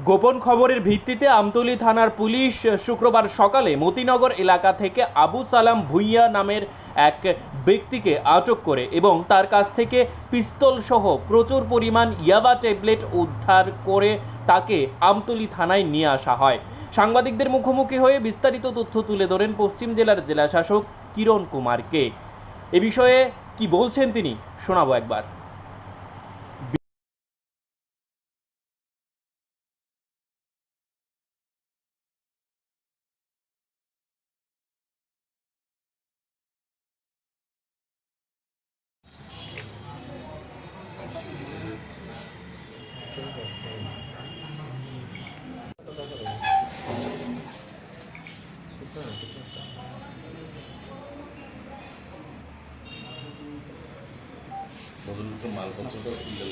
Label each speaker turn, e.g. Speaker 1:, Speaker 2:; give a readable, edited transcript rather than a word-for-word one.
Speaker 1: গোপন খবরের ভিত্তিতে আমতলী থানার পুলিশ শুক্রবার সকালে মতিনগর এলাকা থেকে আবু সালাম ভুঁইয়া নামের এক ব্যক্তিকে আটক করে এবং তার কাছ থেকে পিস্তল সহ প্রচুর পরিমাণ ইয়াবা ট্যাবলেট উদ্ধার করে তাকে আমতলী থানায় নিয়ে আসা হয়। সাংবাদিকদের মুখোমুখি হয়ে বিস্তারিত তথ্য তুলে ধরেন পশ্চিম জেলার জেলাশাসক কিরণ কুমারকে। এ বিষয়ে কি বলছেন তিনি শোনাবো একবার।
Speaker 2: मालपत्र